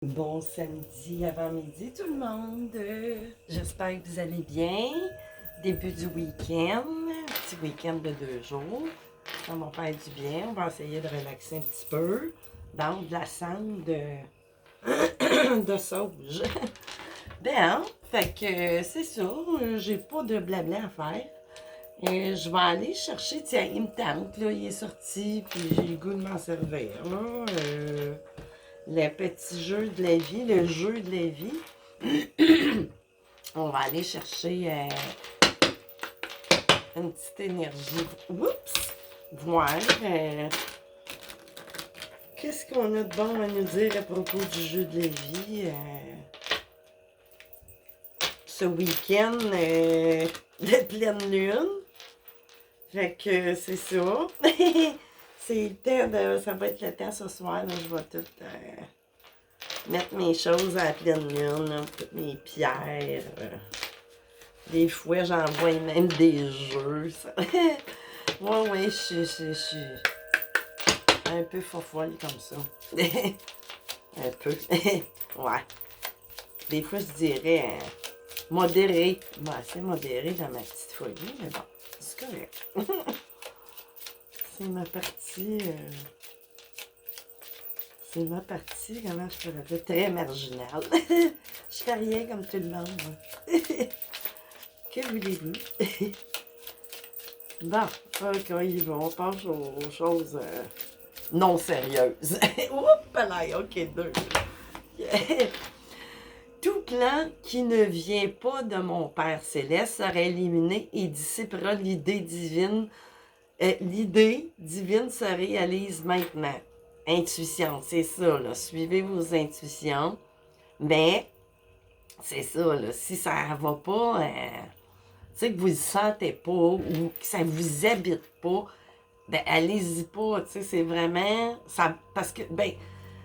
Bon samedi avant-midi tout le monde. J'espère que vous allez bien. Début du week-end, petit week-end de 2 jours. Ça va faire du bien. On va essayer de relaxer un petit peu dans de la cendre de sauge. Bien, fait que c'est ça. J'ai pas de blabla à faire. Je vais aller chercher, tiens, il me tente, là, il est sorti, puis j'ai le goût de m'en servir, là. Le petit jeu de la vie, le jeu de la vie. On va aller chercher une petite énergie. Oups! Voir qu'est-ce qu'on a de bon à nous dire à propos du jeu de la vie ce week-end de pleine lune. Fait que c'est ça. C'est le temps de. Ça va être le temps ce soir. Là, je vais tout mettre mes choses à la pleine lune, là, toutes mes pierres. Des fois, j'envoie même des jeux. Ça. Ouais, je suis un peu fofolle comme ça. Un peu. Ouais. Des fois, je dirais modéré. Bon, c'est modéré dans ma petite folie, mais bon, c'est correct. C'est ma partie. C'est ma partie, comment je pourrais dire, très marginale. Je fais rien comme tout le monde. Que voulez-vous? Bon, ok, on passe aux choses non sérieuses. Oups, là, ok, deux. Tout plan qui ne vient pas de mon Père Céleste sera éliminé et dissipera l'idée divine. L'idée divine se réalise maintenant. Intuition, c'est ça, là. Suivez vos intuitions. Mais, c'est ça, là. Si ça va pas, tu sais, que vous ne le sentez pas ou que ça vous habite pas, ben, allez-y pas, tu sais, c'est vraiment, ça, parce que, ben,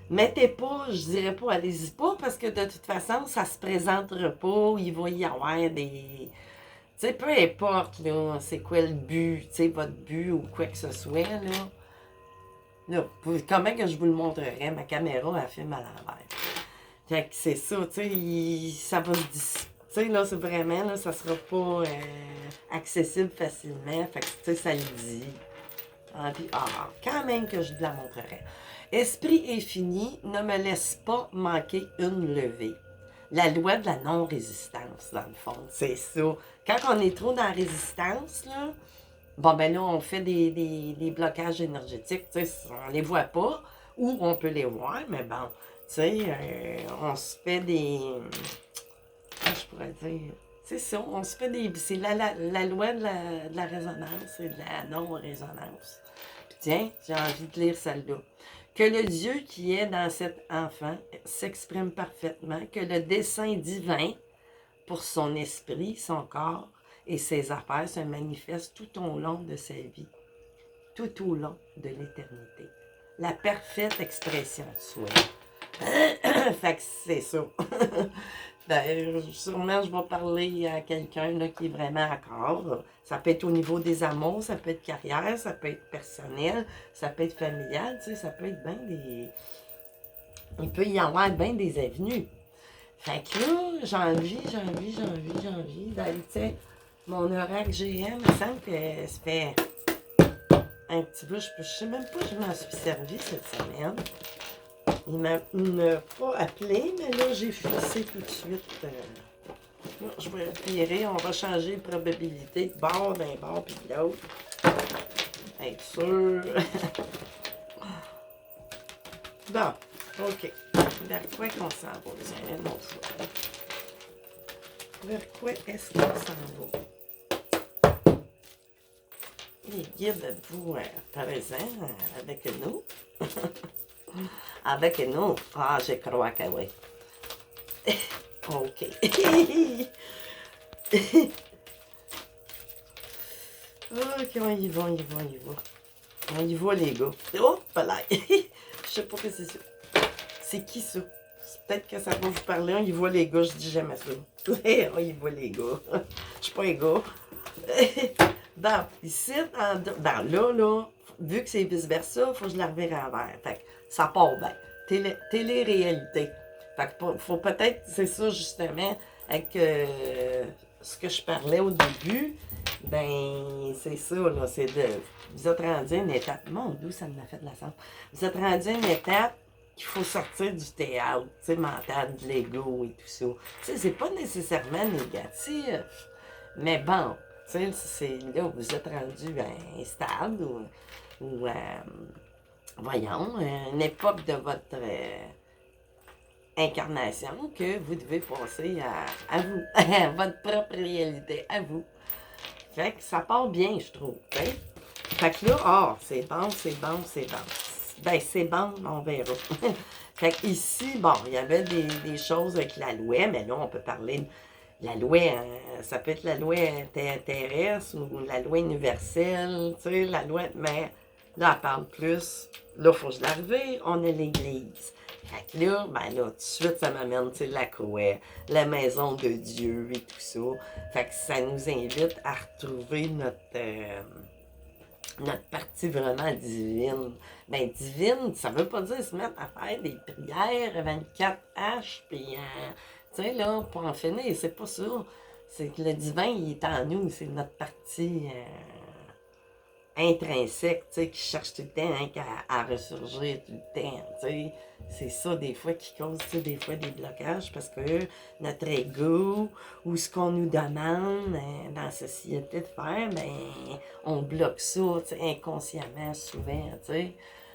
mettez pas, je dirais pas, allez-y pas, parce que de toute façon, ça se présentera pas, il va y avoir des, tu sais, peu importe, là, c'est quoi le but, tu sais, votre but ou quoi que ce soit, là. Là, comment que je vous le montrerais? Ma caméra, elle filme à l'envers. Fait que c'est ça, tu sais, ça va se dissiper. Tu sais, là, c'est vraiment, là, ça sera pas accessible facilement. Fait que, tu sais, ça le dit. Ah, puis, quand même que je vous la montrerai. Esprit infini ne me laisse pas manquer une levée. La loi de la non-résistance, dans le fond, c'est ça. Quand on est trop dans la résistance, là, bon, ben là, on fait des blocages énergétiques, tu sais, on les voit pas, ou on peut les voir, mais bon, tu sais, on se fait des... Comment je pourrais dire? C'est ça, on se fait des... C'est la loi de la résonance et de la non-résonance. Puis tiens, j'ai envie de lire celle-là. Que le Dieu qui est dans cet enfant s'exprime parfaitement, que le dessein divin pour son esprit, son corps et ses affaires se manifestent tout au long de sa vie, tout au long de l'éternité. La parfaite expression de soi. Fait que c'est ça. Ben, sûrement, je vais parler à quelqu'un là, qui est vraiment accord. Ça peut être au niveau des amours, ça peut être carrière, ça peut être personnel, ça peut être familial, tu sais, ça peut être bien des... Il peut y avoir bien des avenues. Fait que là, j'ai envie d'aller, tu sais, mon oracle GM, il me semble que ça fait un petit peu, je sais même pas, je m'en suis servi cette semaine. Il m'a pas appelé, mais là, j'ai fixé tout de suite. Je vais respirer, on va changer de probabilité de bord d'un bord puis de l'autre. Être sûr. Bon, OK. Vers quoi qu'on s'en va? Tiens, mon choix. Vers quoi est-ce qu'on s'en va? Les guides, êtes-vous présents avec nous? Avec nous? Ah, je crois que oui. OK. OK, on y va. On y va, les gars. Oh, là. Je sais pas que c'est ça. C'est qui ça? Peut-être que ça va vous parler. On y va, les gars. Je dis jamais ça. On y va, les gars. Je suis pas un gars. Bon, ici, là, vu que c'est vice-versa, il faut que je la revire à l'envers. Fait que ça part bien. Télé-réalité. Fait que faut peut-être, c'est ça justement, avec ce que je parlais au début, ben c'est ça, là, c'est de. Vous êtes rendu à une étape. Mon Dieu, ça m'a fait de la sens. Vous êtes rendu à une étape qu'il faut sortir du théâtre, tu sais, mental, de l'ego et tout ça. Tu sais, c'est pas nécessairement négatif. Mais bon, tu sais, c'est là où vous êtes rendu à un stade ou voyons, une époque de votre incarnation que vous devez passer à vous, à votre propre réalité, à vous. Fait que ça part bien, je trouve. Hein? Fait que là, c'est bon, c'est bon, c'est bon. Ben, c'est bon, on verra. Fait que ici, bon, il y avait des choses avec la loi, mais là, on peut parler de la loi, ça peut être la loi terrestre ou la loi universelle, tu sais, la loi, mais là, elle parle plus. Là, il faut que je la revire, on est l'Église. Fait que là, ben là, tout de suite, ça m'amène, tu sais, la croix, la maison de Dieu et tout ça. Fait que ça nous invite à retrouver notre partie vraiment divine. Ben, divine, ça veut pas dire se mettre à faire des prières 24 H, puis, tu sais, là, pour en finir, c'est pas ça. C'est que le divin, il est en nous, c'est notre partie intrinsèque, tu sais, qui cherche tout le temps hein, à ressurgir tout le temps, tu sais. C'est ça, des fois, qui cause, tu sais, des fois, des blocages, parce que notre ego, ou ce qu'on nous demande dans la société de faire, ben, on bloque ça, tu sais, inconsciemment, souvent, tu sais.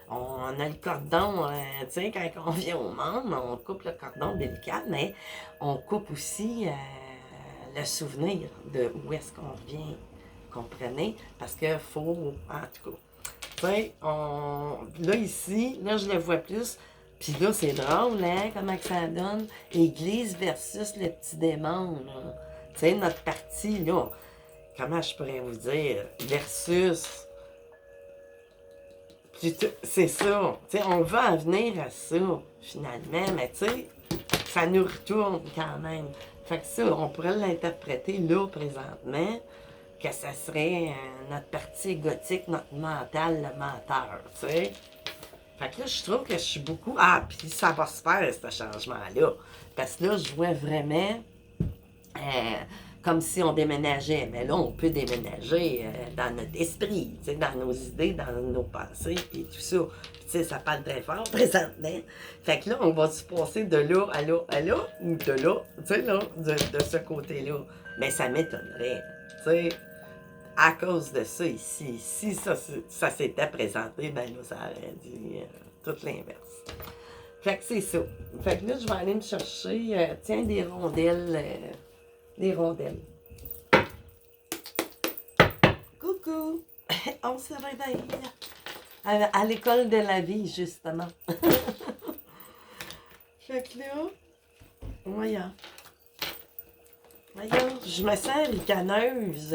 On a le cordon, tu sais, quand on vient au monde, on coupe le cordon ombilical, mais on coupe aussi le souvenir de où est-ce qu'on vient. Comprenez? Parce que faut, en tout cas, tu sais, là ici, là je le vois plus, puis là c'est drôle, hein, comment que ça donne, Église versus le petit démon, là. Tu sais, notre partie, là, comment je pourrais vous dire, versus, c'est ça, tu sais, on veut en venir à ça, finalement, mais tu sais, ça nous retourne quand même. Fait que ça, on pourrait l'interpréter là, présentement, que ça serait notre partie égotique, notre mental, le menteur, tu sais. Fait que là, je trouve que je suis beaucoup... Ah, puis ça va se faire, ce changement-là. Parce que là, je vois vraiment comme si on déménageait. Mais là, on peut déménager dans notre esprit, tu sais, dans nos idées, dans nos pensées, et tout ça. Puis, tu sais, ça parle très fort présentement. Fait que là, on va se passer de là à là à là, ou de là, tu sais, là, de ce côté-là. Mais ça m'étonnerait, tu sais. À cause de ça ici, si ça s'était présenté, ben là, ça aurait dit tout l'inverse. Fait que c'est ça. Fait que là, je vais aller me chercher, tiens, des rondelles. Des rondelles. Coucou! On se réveille. À l'école de la vie, justement. Fait que là, voyons. Voyons, je me sens ricaneuse.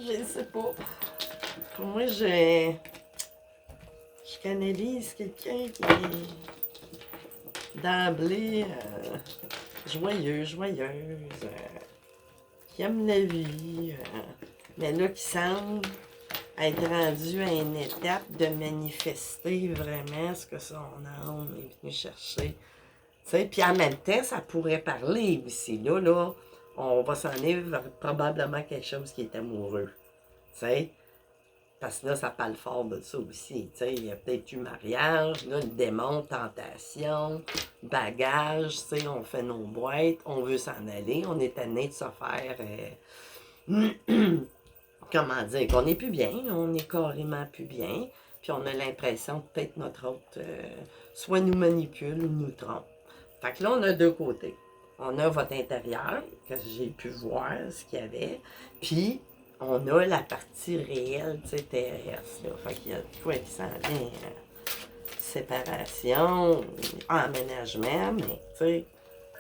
Je sais pas. Pour moi, je canalise quelqu'un qui est d'emblée joyeuse, qui aime la vie, mais là, qui semble être rendu à une étape de manifester vraiment ce que son âme est venu chercher. Puis en même temps, ça pourrait parler aussi. Là, on va s'en aller vers probablement quelque chose qui est amoureux. T'sais? Parce que là, ça parle fort de ça aussi. T'sais? Il y a peut-être eu mariage, là, le démon, tentation, bagage, on fait nos boîtes, on veut s'en aller, on est tanné de se faire... comment dire, qu'on n'est plus bien, on est carrément plus bien, puis on a l'impression que peut-être notre autre soit nous manipule ou nous trompe. Fait que là, on a deux côtés. On a votre intérieur, que j'ai pu voir ce qu'il y avait, puis on a la partie réelle, tu sais, terrestre. Là. Fait qu'il y a quoi qui s'en vient, séparation, emménagement, mais tu sais,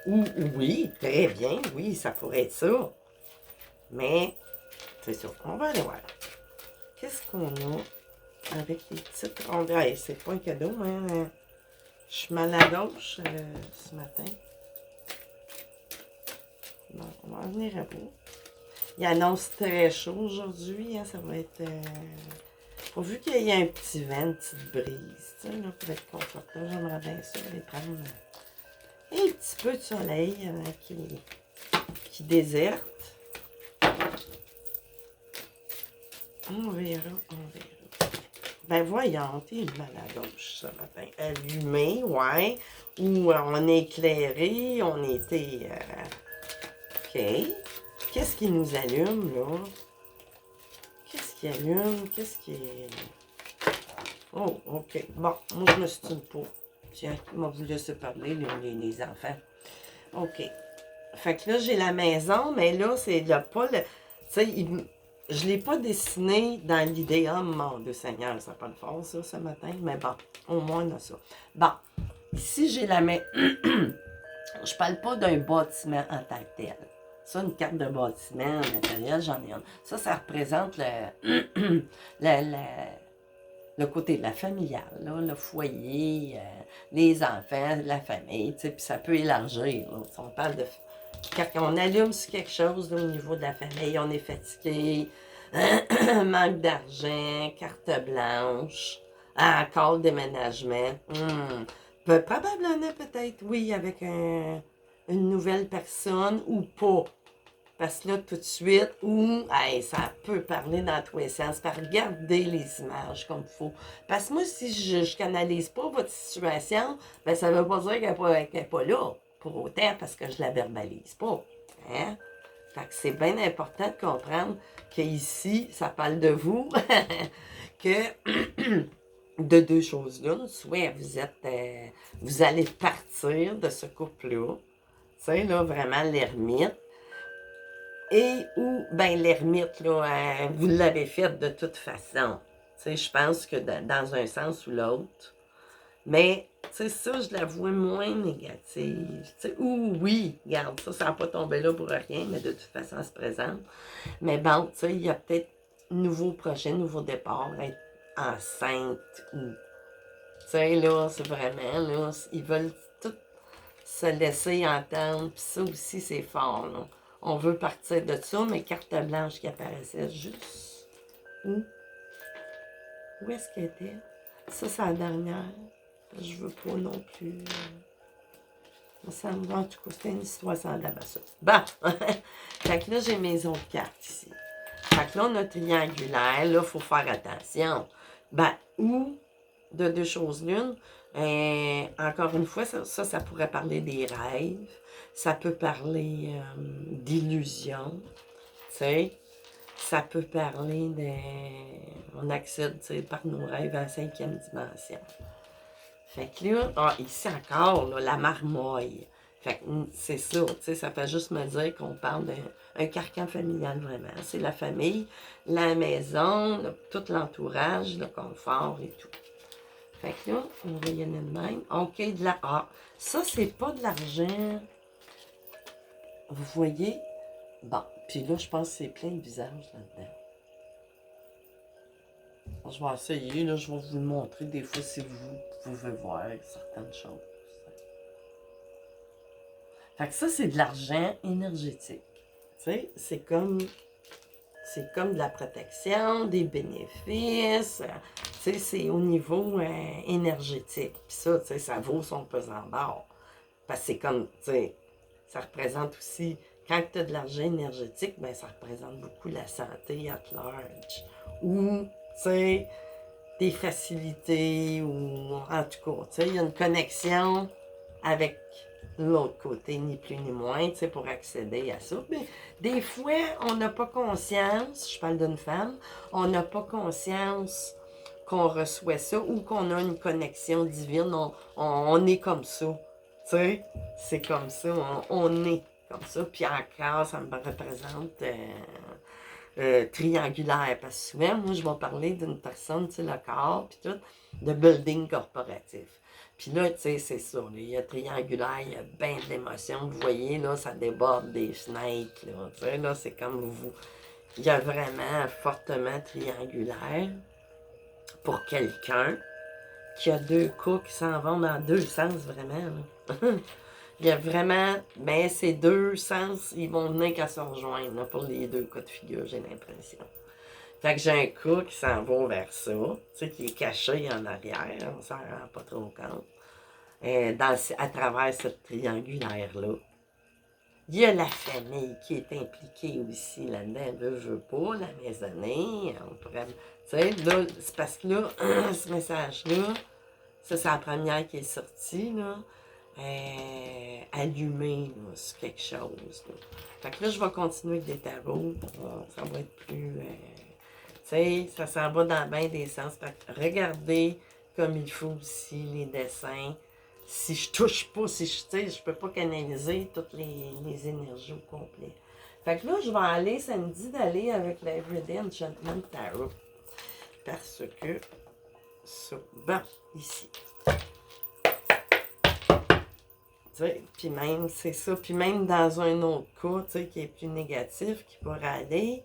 oui, très bien, oui, ça pourrait être ça. Mais, c'est sûr, on va aller voir. Qu'est-ce qu'on a avec les petites rondelles? Hey, c'est pas un cadeau, hein? Je suis mal à gauche ce matin. Bon, on va en venir à bout. Il annonce très chaud aujourd'hui. Hein, ça va être... pourvu qu'il y ait un petit vent, une petite brise. Tu sais, là, pour être confortable, j'aimerais bien ça aller prendre petit peu de soleil qui déserte. On verra, on verra. Ben voyons, t'es mal à gauche ce matin. Allumé, ouais. Ou on est éclairé, on était... OK. Qu'est-ce qui nous allume, là? Qu'est-ce qui allume? Qu'est-ce qui est... Oh, OK. Bon, moi, je me stune pas. Tiens, on va vous laisser parler, les enfants. OK. Fait que là, j'ai la maison, mais là, c'est pas le... Tu sais, je ne l'ai pas dessiné dans l'idée. Oh mon Dieu Seigneur, ça n'a pas le fort, ça, ce matin. Mais bon, au moins, on a ça. Bon, ici, j'ai la main... Je parle pas d'un bâtiment en tant que tel. Ça, une carte de bâtiment, matériel, j'en ai une. Ça représente le côté de la familiale, là, le foyer, les enfants, la famille, tu sais, puis ça peut élargir. Là. Si on parle de... Quand on allume sur quelque chose là, au niveau de la famille, on est fatigué, manque d'argent, carte blanche, encore le déménagement. Probablement peut-être, oui, avec une nouvelle personne ou pas. Parce que là, tout de suite, hey, ça peut parler dans tous les sens. Regardez les images comme il faut. Parce que moi, si je ne canalise pas votre situation, ben ça ne veut pas dire qu'elle n'est pas là. Pour autant, parce que je la verbalise pas. Hein? Fait que c'est bien important de comprendre qu'ici, ça parle de vous, que de deux choses l'une. Soit vous allez partir de ce couple-là. Tu sais, là, vraiment l'ermite. Et ou, ben, l'ermite, là, vous l'avez fait de toute façon. Tu sais, je pense que dans un sens ou l'autre. Mais, tu sais, ça, je la vois moins négative. Tu sais, ou oui, regarde, ça n'a pas tombé là pour rien, mais de toute façon, elle se présente. Mais bon, tu sais, il y a peut-être nouveau projet, nouveau départ, être enceinte ou... Tu sais, là, c'est vraiment, là, ils veulent tout se laisser entendre, puis ça aussi, c'est fort, là. On veut partir de ça, mais carte blanche qui apparaissait juste où? Où est-ce qu'elle était? Ça, c'est la dernière. Je veux pas non plus. Ça me va, en tout cas, c'était une histoire semblable à ça. Bon! Fait que là, j'ai mes autres cartes ici. Fait que là, on a triangulaire. Là, il faut faire attention. Ben, ou, de deux choses l'une, encore une fois, ça pourrait parler des rêves. Ça peut parler d'illusions. Tu sais, ça peut parler de... On accède, tu sais, par nos rêves à la 5e dimension. Fait que là, ici encore, là, la marmoille. Fait que c'est ça, tu sais, ça fait juste me dire qu'on parle d'un carcan familial vraiment. C'est la famille, la maison, tout l'entourage, le confort et tout. Fait que là, on va y aller de même. OK, de la... Ah, ça, c'est pas de l'argent. Vous voyez? Bon, puis là, je pense que c'est plein de visages là-dedans. Je vais essayer, là, je vais vous le montrer des fois si vous pouvez voir certaines choses. Fait que ça, c'est de l'argent énergétique. Tu sais, c'est comme de la protection, des bénéfices. Tu sais, c'est au niveau énergétique. Puis ça, tu sais, ça vaut son pesant d'or. Parce que c'est comme, tu sais, ça représente aussi, quand tu as de l'argent énergétique, ben ça représente beaucoup la santé at large. Ou, tu sais, des facilités, ou en tout cas, tu sais, il y a une connexion avec l'autre côté, ni plus ni moins, tu sais, pour accéder à ça. Mais des fois, on n'a pas conscience, je parle d'une femme, on n'a pas conscience qu'on reçoit ça ou qu'on a une connexion divine. On est comme ça. Tu sais, c'est comme ça. On est comme ça. Puis encore, ça me représente triangulaire. Parce que souvent, moi, je vais parler d'une personne, tu sais, le corps, puis tout, de building corporatif. Puis là, tu sais, c'est ça. Là, il y a triangulaire, il y a bien de l'émotion. Vous voyez, là, ça déborde des fenêtres. Là, tu sais, là, c'est comme vous. Il y a vraiment fortement triangulaire pour quelqu'un qui a deux cas qui s'en vont dans deux sens, vraiment. Là. Il y a vraiment, ben, ces deux sens, ils vont venir qu'à se rejoindre là, pour les deux cas de figure, j'ai l'impression. Fait que j'ai un cas qui s'en va vers ça, tu sais, qui est caché en arrière, on s'en rend pas trop compte. à travers cette triangulaire-là. Il y a la famille qui est impliquée aussi là-dedans. Là, je veux pas, la maisonnée. On pourrait. Tu sais, là, c'est parce que là, ce message-là, ça, c'est la première qui est sortie, là. Allumé, là, sur quelque chose. Là. Fait que là, je vais continuer avec des tarots. Ça va être plus. Tu sais, ça s'en va dans bien des sens. Fait que regardez comme il faut aussi les dessins. Si je touche pas, si je peux pas canaliser toutes les énergies au complet. Fait que là, je vais aller, ça me dit d'aller avec la Everyday Enchantment Tarot. Parce que, ça, bon, ici. Puis même, c'est ça, puis même dans un autre cas, qui est plus négatif, qui pourrait aller,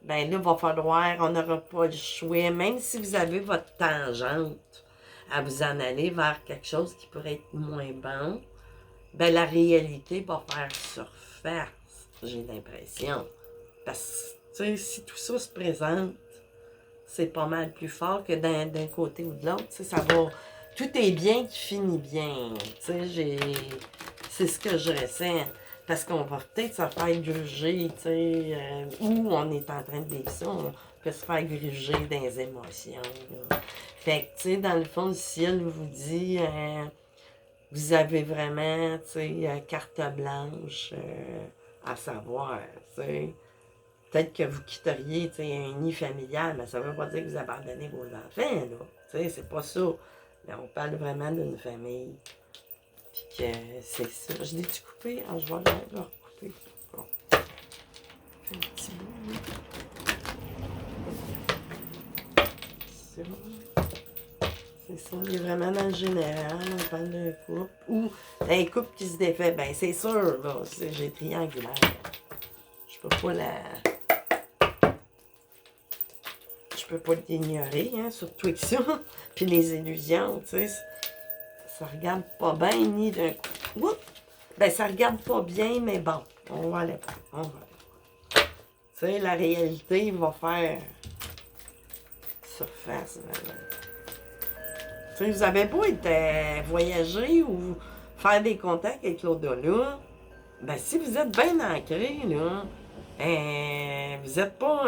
ben là, il va falloir, on n'aura pas le choix, même si vous avez votre tangente, à vous en aller vers quelque chose qui pourrait être moins bon, ben la réalité va faire surface, j'ai l'impression. Parce que, si tout ça se présente, c'est pas mal plus fort que d'un côté ou de l'autre, ça va... Tout est bien qui finit bien, c'est ce que je ressens. Parce qu'on va peut-être se faire gruger, où on est en train de vivre ça, on peut se faire gruger dans les émotions. Là. Fait que, dans le fond, le ciel vous dit, vous avez vraiment, carte blanche à savoir, Peut-être que vous quitteriez, un nid familial, mais ça ne veut pas dire que vous abandonnez vos enfants, là. C'est pas ça. Mais on parle vraiment d'une famille. Puis que c'est ça. Je l'ai-tu coupé? Ah, je vais le recouper. Bon. Un petit bout. C'est ça. C'est ça. Il est vraiment dans le général. On parle d'un couple. Ou d'un couple qui se défait. Ben, c'est sûr, là. J'ai triangulaire. Je peux pas Je peux pas l'ignorer, hein, surtout avec ça. Puis les illusions, ça regarde pas bien ni d'un coup. Oups! Ben, ça regarde pas bien, mais bon, on va aller voir. La réalité va faire surface. Vous avez beau être voyager ou faire des contacts avec l'au-delà, ben, si vous êtes bien ancré, là, vous n'êtes pas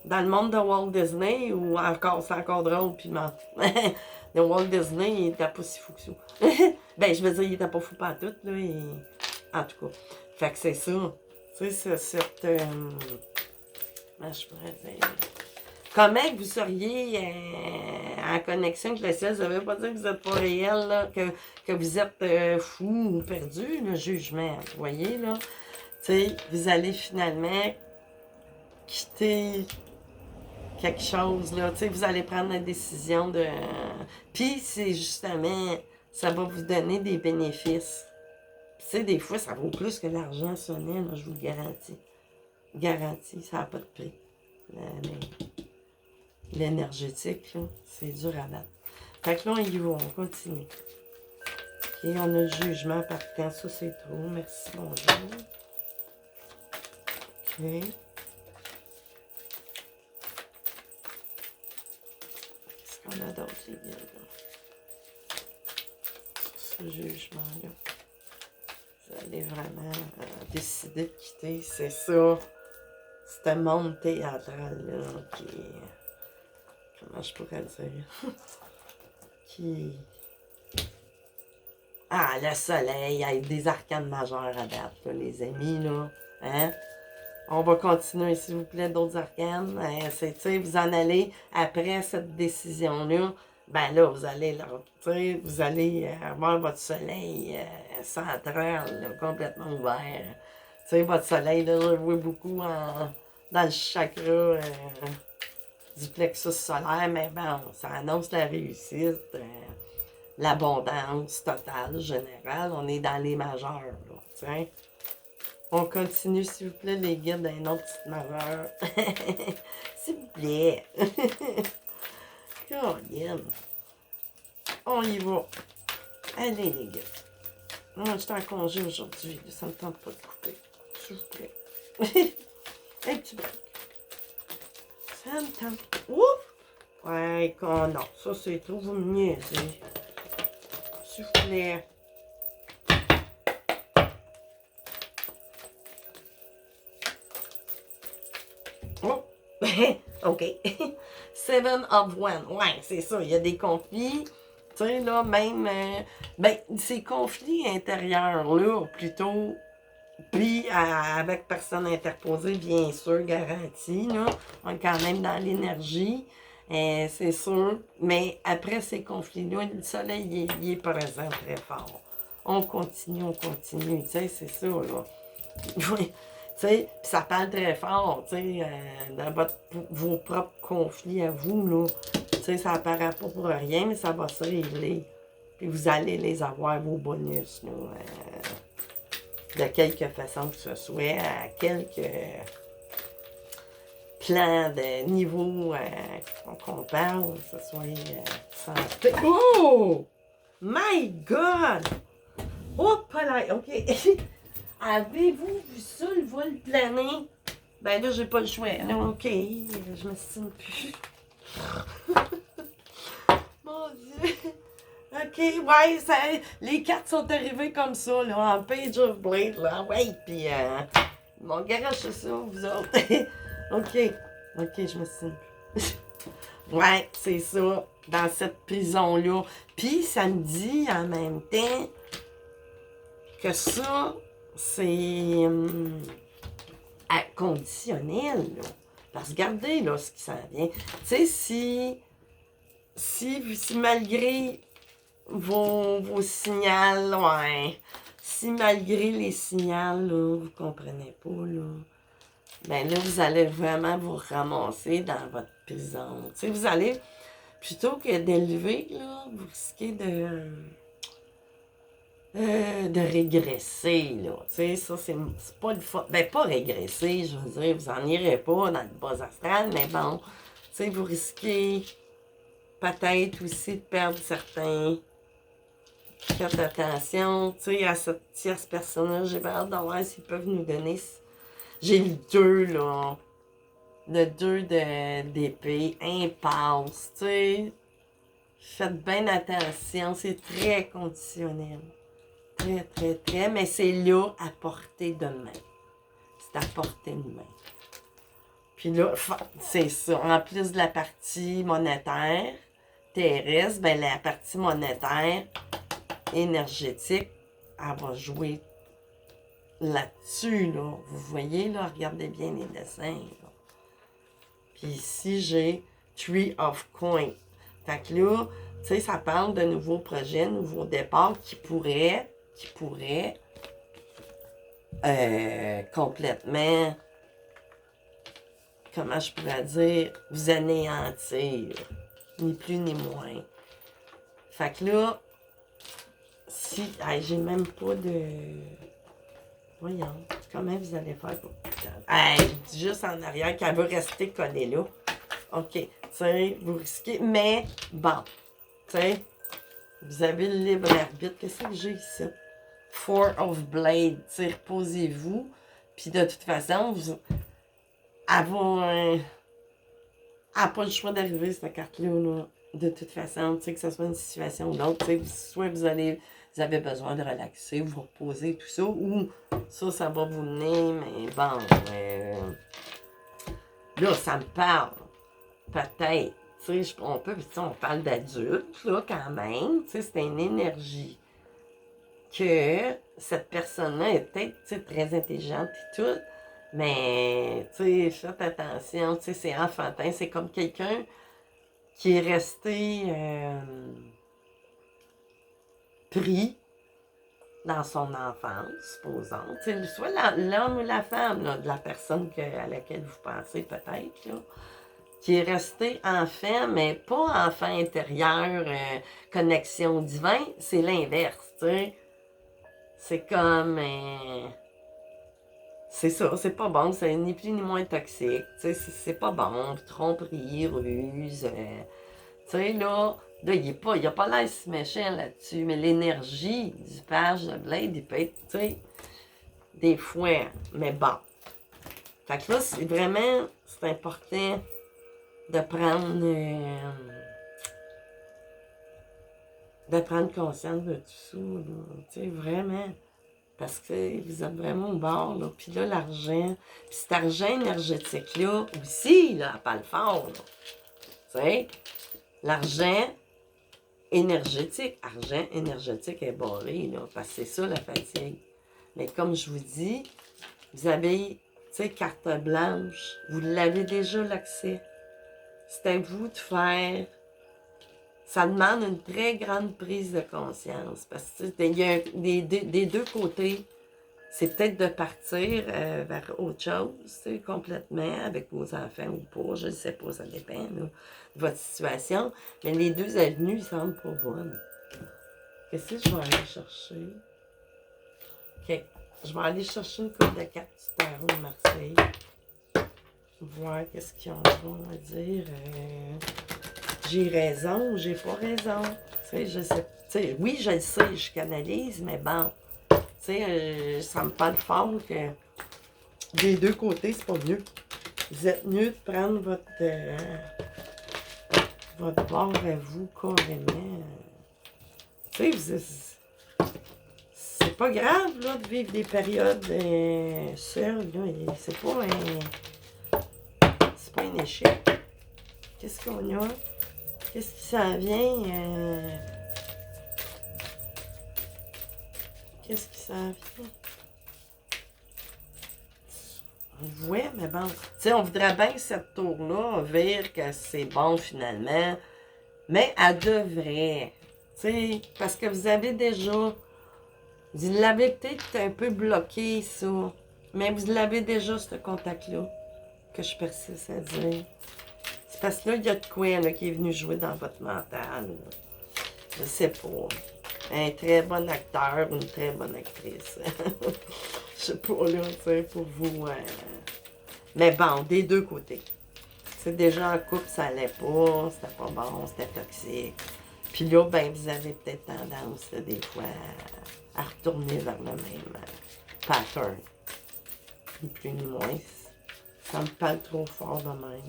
dans le monde de Walt Disney ou encore, c'est encore drôle, puis le Walt Disney, il était pas si fou que ça. Ben, je veux dire, il était pas fou pantoute, là, en tout cas. Fait que c'est ça. C'est cette... je pourrais dire... Comment vous seriez en connexion avec le ciel? Ça veut pas dire que vous n'êtes pas réel, là, que vous êtes fou ou perdu, le jugement. Vous voyez, là? Vous allez finalement quitter quelque chose, là. Vous allez prendre la décision de... Puis, c'est justement, ça va vous donner des bénéfices. Des fois, ça vaut plus que l'argent sonné, là, je vous le garantis. Garantie, ça n'a pas de prix. L'énergétique, là, c'est dur à battre. Fait que là, on y va, on continue. OK, on a le jugement par temps, ça c'est trop. Merci, bonjour. OK. Qu'est-ce qu'on a d'autre, les gars, là? Ce jugement-là. Vous allez vraiment décider de quitter, c'est ça. C'est un monde théâtral-là qui est... Comment je pourrais le dire? Qui... Ah, le soleil, avec des arcanes majeures à date, là, les amis, là. Hein? On va continuer, s'il vous plaît, d'autres arcanes. Vous en allez, après cette décision-là, ben là, vous allez, vous allez avoir votre soleil central, là, complètement ouvert. Votre soleil, là, je le vois beaucoup dans le chakra du plexus solaire, mais bon, ça annonce la réussite, l'abondance totale, générale. On est dans les majeurs, là, On continue, s'il vous plaît, les guides d'un autre petit majeur. S'il vous plaît. Caroline. On y va. Allez, les gars. Moi, je suis en congé aujourd'hui. Ça ne me tente pas de couper. S'il vous plaît. Un petit break. Ça me tente. Ouf! Ouais, non. Ça, c'est trop. Vous me niaisez. soufflet. Oh! OK. Seven of Wands. Ouais, c'est ça. Il y a des conflits. Tu sais, là, même... ben, ces conflits intérieurs-là, plutôt... Puis, avec personne interposée, bien sûr, garantie, là. On est quand même dans l'énergie. C'est sûr. Mais après ces conflits-là, le soleil, il est présent très fort. On continue. Tu sais, c'est ça, là. Oui. Tu sais, ça parle très fort, tu sais, dans vos propres conflits à vous, là. Tu sais, ça apparaît pas pour rien, mais ça va se régler. Puis vous allez les avoir, vos bonus, là, de quelque façon que ce soit, à quelques plans de niveau qu'on parle, que ce soit santé. Oh! My God! Oh, pas là, OK. Avez-vous vu ça, le vol plané? Ben là, j'ai pas le choix. Là, OK, je me signe plus. Mon Dieu. OK, ouais, ça, les cartes sont arrivées comme ça, là, en Page of Blade, là. Ouais, puis mon garage, c'est ça, vous autres. OK, je me signe plus. Ouais, c'est ça, dans cette prison-là. Puis ça me dit en même temps que ça, c'est conditionnel, là. Parce que regardez, là, ce qui s'en vient. Tu sais, si malgré vos signaux, ouais, si malgré les signaux, là, vous comprenez pas, là, ben là, vous allez vraiment vous ramasser dans votre prison. Tu sais, vous allez, plutôt que d'élever, là, vous risquez de régresser, là. Tu sais, ça, c'est pas le fun. Ben, pas régresser, je veux dire, vous en irez pas dans le bas astral, mais bon, tu sais, vous risquez peut-être aussi de perdre certains. Faites attention, tu sais, à cette tierce personne-là, j'ai hâte de voir s'ils peuvent nous donner. J'ai le 2, là. Le 2 d'épée, impasse, tu sais. Faites bien attention, c'est très conditionnel. Très, mais c'est là à portée de main. C'est à portée de main. Puis là, c'est ça. En plus de la partie monétaire terrestre, ben la partie monétaire énergétique, elle va jouer là-dessus, là. Vous voyez, là, regardez bien les dessins, là. Puis ici, j'ai Tree of Coin. Fait que là, tu sais, ça parle de nouveaux projets, nouveaux départs qui pourraient complètement, comment je pourrais dire, vous anéantir. Ni plus ni moins. Fait que là, si, j'ai même pas de... Voyons, comment vous allez faire pour... je dis juste en arrière qu'elle veut rester collée là. OK, tu sais, vous risquez, mais bon, tu sais, vous avez le libre arbitre. Qu'est-ce que j'ai ici? Four of Blade, tu sais, reposez-vous. Puis de toute façon, elle n'a pas le choix d'arriver, cette carte-là, là. De toute façon, tu sais, que ce soit une situation ou l'autre, tu sais, soit vous avez besoin de relaxer, vous reposer, tout ça, ou ça va vous mener, mais bon, là, ça me parle, peut-être, tu sais, on parle d'adultes, là, quand même, tu sais, c'est une énergie que cette personne-là est peut-être, tu sais, très intelligente et tout, mais, tu sais, faites attention, tu sais, c'est enfantin, c'est comme quelqu'un qui est resté pris dans son enfance, supposons. T'sais, soit l'homme ou la femme là, de la personne à laquelle vous pensez peut-être, là, qui est resté enfant, mais pas enfant intérieur, connexion divine, c'est l'inverse. T'sais. C'est comme... c'est ça, c'est pas bon, c'est ni plus ni moins toxique. C'est pas bon, tromperie, ruse... tu sais, là, il a pas l'air si méchant là-dessus, mais l'énergie du page de Blade, il peut être, tu sais, des fois, mais bon. Fait que là, c'est important de prendre de prendre conscience de tout ça, là. Tu sais, vraiment. Parce que vous êtes vraiment au bord, là. Puis là, l'argent, puis cet argent énergétique-là, aussi, là, à pas le fort, là. Tu sais, l'argent argent énergétique est barré, là, parce que c'est ça la fatigue. Mais comme je vous dis, vous avez, tu sais, carte blanche, vous l'avez déjà l'accès. C'est à vous de faire. Ça demande une très grande prise de conscience, parce que il y a des deux côtés. C'est peut-être de partir vers autre chose, tu sais, complètement, avec vos enfants ou pas, je ne sais pas, ça dépend là, de votre situation. Mais les deux avenues, ils semblent pas bonnes. Qu'est-ce que je vais aller chercher? OK. Je vais aller chercher une coupe de cartes du tarot de Marseille. Voir qu'est-ce qu'ils ont à dire. J'ai raison ou j'ai pas raison. Tu sais, je sais. Tu sais, oui, je le sais, je canalise, mais bon. Tu sais, ça me parle fort que des deux côtés, c'est pas mieux. Vous êtes mieux de prendre votre bord à vous carrément. Tu sais, c'est pas grave là, de vivre des périodes seules. C'est pas un échec. Qu'est-ce qu'on a? Qu'est-ce qui s'en vient? Qu'est-ce qui s'en vient? On le voit, mais bon. Tu sais, on voudrait bien que cette tour-là vire que c'est bon finalement. Mais elle devrait. Tu sais, parce que vous avez déjà. Vous l'avez peut-être un peu bloqué, ça. Mais vous l'avez déjà, ce contact-là. Que je persiste à dire. C'est parce que là, il y a de quoi là, qui est venu jouer dans votre mental. Là. Je sais pas. Un très bon acteur ou une très bonne actrice. Je sais pas, là, tu sais, pour vous. Mais bon, des deux côtés. C'est déjà en couple, ça allait pas, c'était pas bon, c'était toxique. Puis là, ben, vous avez peut-être tendance, là, des fois, à retourner vers le même pattern. Ni plus ni moins. Ça me parle trop fort de même.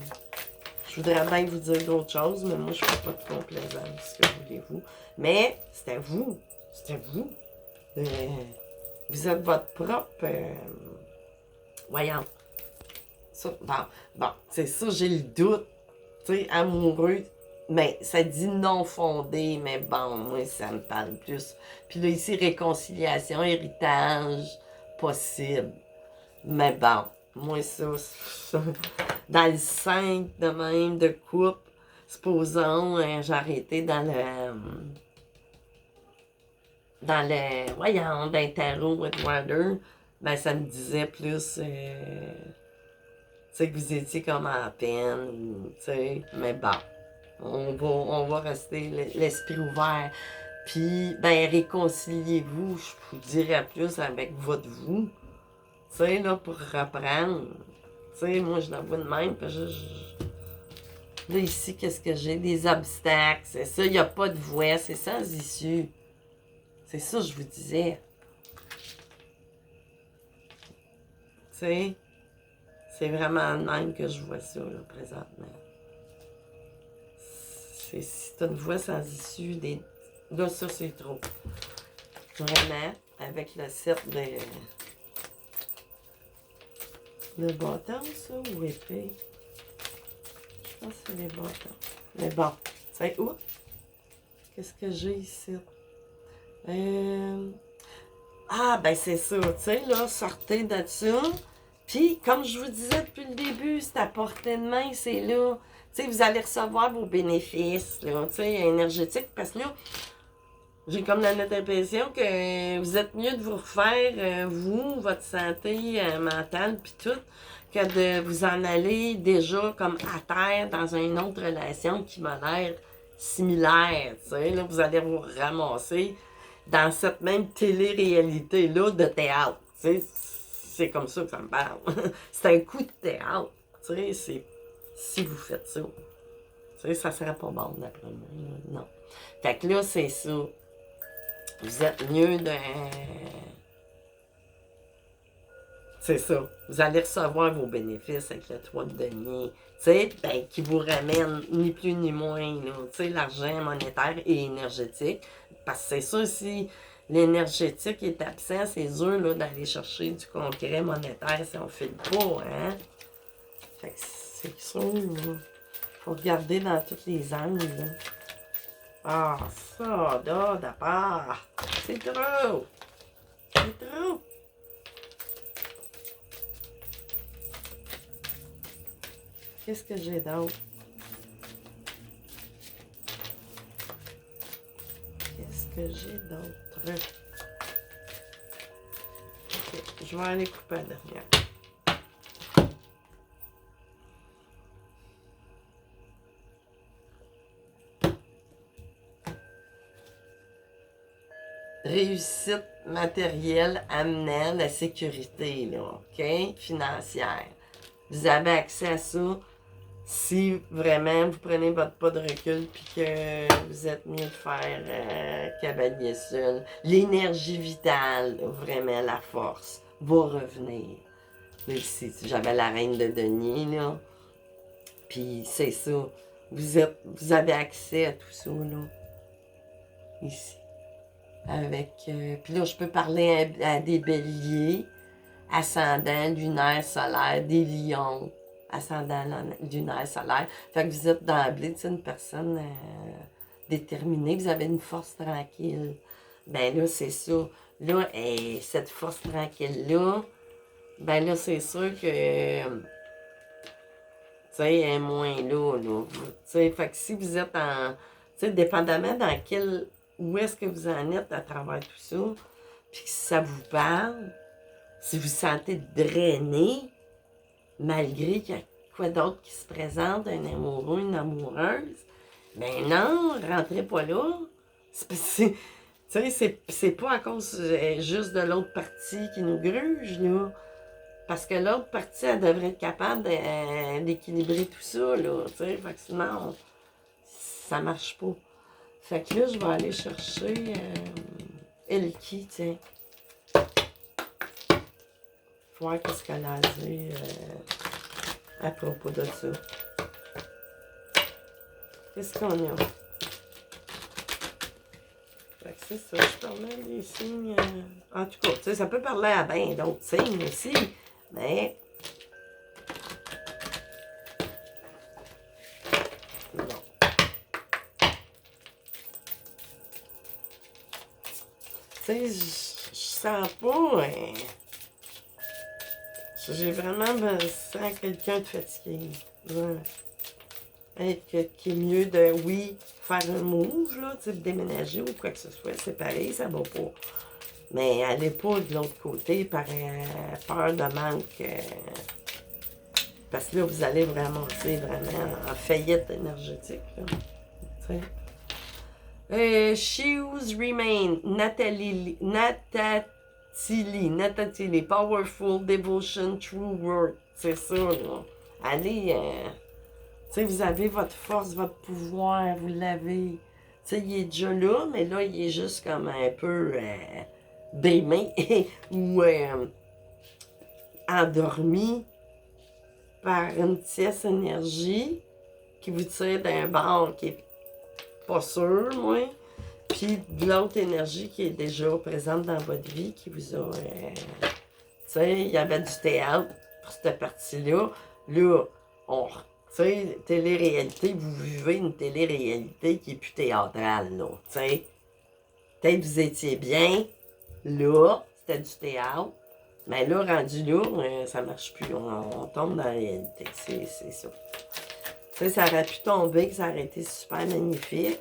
Je voudrais bien vous dire d'autres choses, mais moi, je ne fais pas de complaisance, que voulez-vous. Mais c'est à vous. C'est à vous. Vous êtes votre propre... voyons. Ça, bon, c'est ça, j'ai le doute. Tu sais, amoureux. Mais ça dit non fondé, mais bon, moi, ça me parle plus. Puis là, ici, réconciliation, héritage, possible. Mais bon, moi, ça dans le 5 de même, de couple, supposons, j'ai arrêté voyons, dans le tarot Edwarder, ben, ça me disait plus, tu sais, que vous étiez comme en peine, tu sais, mais bon, on va rester l'esprit ouvert. Puis, ben, réconciliez-vous, je vous dirais plus avec votre vous, tu sais, là, pour reprendre. Tu sais, moi, je la vois de même, puis là, ici, qu'est-ce que j'ai? Des obstacles, c'est ça, il n'y a pas de voie, c'est sans issue. C'est ça que je vous disais. Tu sais, c'est vraiment de même que je vois ça, là, présentement. Si tu as une voie sans issue, là, ça, c'est trop. Vraiment, avec le set de bâton, ça, ou épée? Je pense que c'est les bâtons. Mais bon, c'est où? Qu'est-ce que j'ai ici? Ah, ben c'est ça, tu sais, là, sortez de ça. Puis, comme je vous disais depuis le début, c'est à portée de main, c'est là. Tu sais, vous allez recevoir vos bénéfices, là, tu sais, énergétiques, parce que là, j'ai comme la nette impression que vous êtes mieux de vous refaire, vous, votre santé mentale, puis tout, que de vous en aller déjà comme à terre dans une autre relation qui m'a l'air similaire, tu sais, là, vous allez vous ramasser dans cette même télé-réalité-là de théâtre, tu sais, c'est comme ça que ça me parle. C'est un coup de théâtre, tu sais, c'est si vous faites ça. Tu sais, ça serait pas bon d'après moi, non. Fait que là, c'est ça. Vous êtes mieux de... C'est ça. Vous allez recevoir vos bénéfices avec le 3 de denier. Tu sais, ben, qui vous ramène ni plus ni moins, tu sais, l'argent monétaire et énergétique. Parce que c'est sûr, si l'énergétique est absent, c'est dur là, d'aller chercher du concret monétaire si on ne file pas, hein. Fait que c'est sûr, là. Faut regarder dans tous les angles, là. Ah, ça, là, d'abord. C'est trop. C'est trop. Qu'est-ce que j'ai d'autre? Qu'est-ce que j'ai d'autre? Ok, je vais aller couper la dernière. Réussite matérielle amenant la sécurité, là, OK? Financière. Vous avez accès à ça si vraiment vous prenez votre pas de recul puis que vous êtes mieux de faire cavalier seul. L'énergie vitale, vraiment la force, va revenir. Là, ici, j'avais la reine de denier, là. Puis c'est ça. Vous avez accès à tout ça, là. Ici. Avec. Puis là, je peux parler à des béliers, ascendant, lunaire, solaire, des lions, ascendant, lunaire, solaire. Fait que vous êtes d'emblée, tu sais, une personne déterminée, vous avez une force tranquille. Ben là, c'est ça. Là, cette force tranquille-là, ben là, c'est sûr que. Tu sais, elle est moins là. Tu sais, fait que si vous êtes en. Tu sais, dépendamment dans quel. Où est-ce que vous en êtes à travers tout ça, puis que ça vous parle, si vous vous sentez drainé, malgré qu'il y a quoi d'autre qui se présente, un amoureux, une amoureuse, ben non, rentrez pas là. C'est pas à cause juste de l'autre partie qui nous gruge, là. Parce que l'autre partie, elle devrait être capable d'équilibrer tout ça, là. Fait que sinon, ça marche pas. Fait que là, je vais aller chercher Elki, tiens. Voir qu'est-ce qu'elle a dit à propos de ça. Qu'est-ce qu'on a? Fait que c'est ça, je parlais des signes. En tout cas, tu sais, ça peut parler à bien d'autres signes aussi, mais. Non. Tu sais, je sens pas. J'ai vraiment besoin de quelqu'un de fatigué. Ouais. Qui est mieux de, oui, faire un move, là, tu sais, déménager ou quoi que ce soit, c'est pareil, ça va pas. Mais allez pas de l'autre côté par peur de manque. Parce que là, vous allez vraiment, en faillite énergétique. Là, Shoes Remain, Nathalie, Powerful, Devotion, True Worth. C'est ça, là. Allez, tu sais, vous avez votre force, votre pouvoir, vous l'avez. Tu sais, il est déjà là, mais là, il est juste comme un peu démé ou endormi par une tierce énergie qui vous tire d'un bord qui est pas sûr, moi. Puis de l'autre énergie qui est déjà présente dans votre vie, qui vous a. Tu sais, il y avait du théâtre pour cette partie-là. Là, tu sais, télé-réalité, vous vivez une télé-réalité qui est plus théâtrale, là. Tu sais, peut-être vous étiez bien, là, c'était du théâtre. Mais là, rendu là, ça marche plus. On tombe dans la réalité. C'est ça. Tu sais, ça aurait pu tomber, que ça aurait été super magnifique.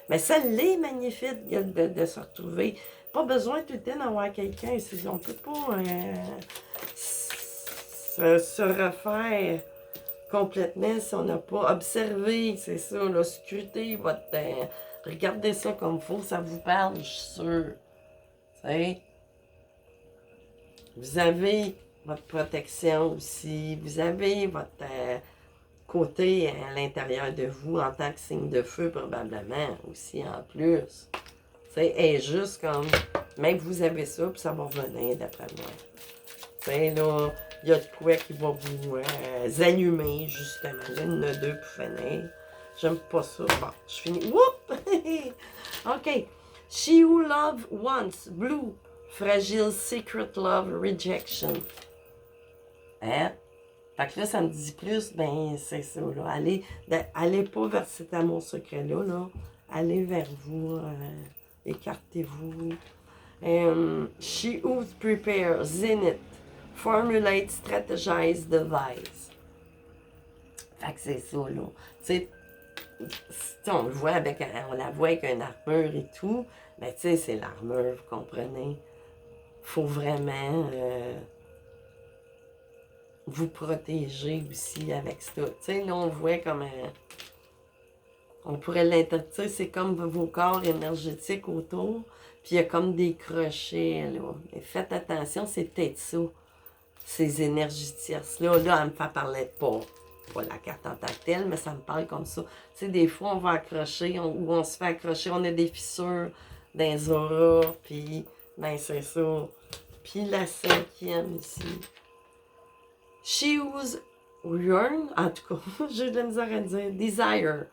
Mais ça l'est magnifique de se retrouver. Pas besoin tout le temps d'avoir quelqu'un. On ne peut pas se refaire complètement si on n'a pas observé. C'est ça, là, scruter votre... regardez ça comme il faut, ça vous parle, je suis sûre. Tu sais? Vous avez votre protection aussi. Vous avez votre... côté à l'intérieur de vous en tant que signe de feu, probablement, aussi en plus. Tu sais, est juste comme, même que vous avez ça, puis ça va revenir d'après moi. Tu sais, là, il y a de quoi qui va vous allumer, justement. Là, il y en a deux pour finir. J'aime pas ça. Bon, je finis. Whoop! OK. She who love once, blue. Fragile secret love rejection. Hein? Fait que là, ça me dit plus, ben, c'est ça, là. Allez pas vers cet amour secret-là, là. Allez vers vous. Écartez-vous. She who prepares in it. Formulate, strategize, devise. Fait que c'est ça, là. Tu sais, on le voit avec, on la voit avec une armure et tout, mais tu sais, c'est l'armure, vous comprenez? Faut vraiment vous protéger aussi avec ça. Tu sais, là, on voit comme on pourrait l'interpréter, c'est comme vos corps énergétiques autour, puis il y a comme des crochets, là. Mais faites attention, c'est peut-être ça, ces énergies tierces-là. Là, elle me fait parler de pas la carte en tant que telle, mais ça me parle comme ça. Tu sais, des fois, on va accrocher, ou on se fait accrocher, on a des fissures dans les auras, puis, ben, c'est ça. Puis la cinquième ici. She who's yearn, en tout cas, j'ai de la misère à dire, desire.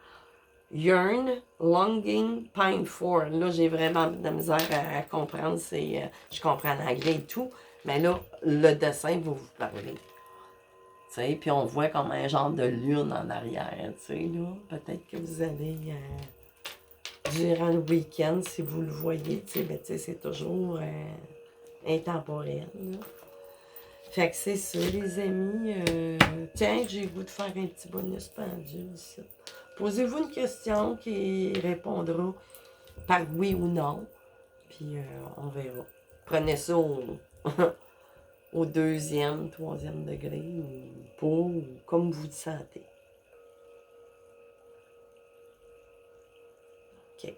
Yearn, longing, pine for. Là, j'ai vraiment de la misère à comprendre. Je comprends l'anglais et tout, mais là, le dessin va vous parler. Tu sais, puis on voit comme un genre de lune en arrière, tu sais, là. Peut-être que vous allez, durant le week-end, si vous le voyez, tu sais, ben, tu sais, c'est toujours intemporel, là. Fait que c'est ça, les amis. Tiens, j'ai le goût de faire un petit bonus pendule ici. Posez-vous une question qui répondra par oui ou non. Puis on verra. Prenez ça au deuxième, troisième degré, ou pas, ou comme vous le sentez. OK.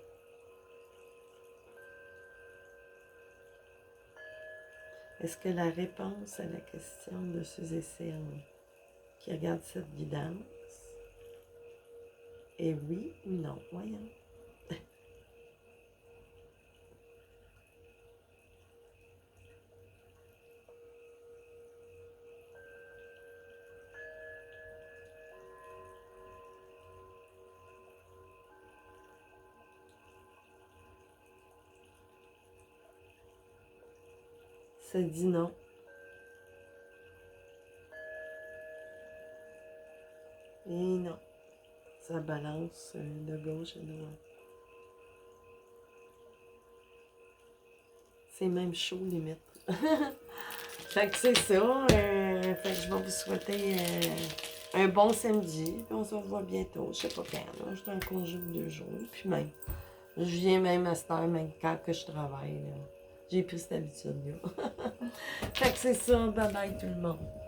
Est-ce que la réponse à la question de ceux et celles qui regardent cette guidance est oui ou non? Voyons. Ça dit non. Et non. Ça balance de gauche à droite. C'est même chaud, limite. Fait que c'est ça. Fait que je vais vous souhaiter un bon samedi. Puis on se revoit bientôt. Je sais pas quand. Je suis en congé de 2 jours. Puis même, je viens même à cette heure, même quand que je travaille. J'ai pris cette habitude-là. Fait que c'est ça. Bye bye tout le monde.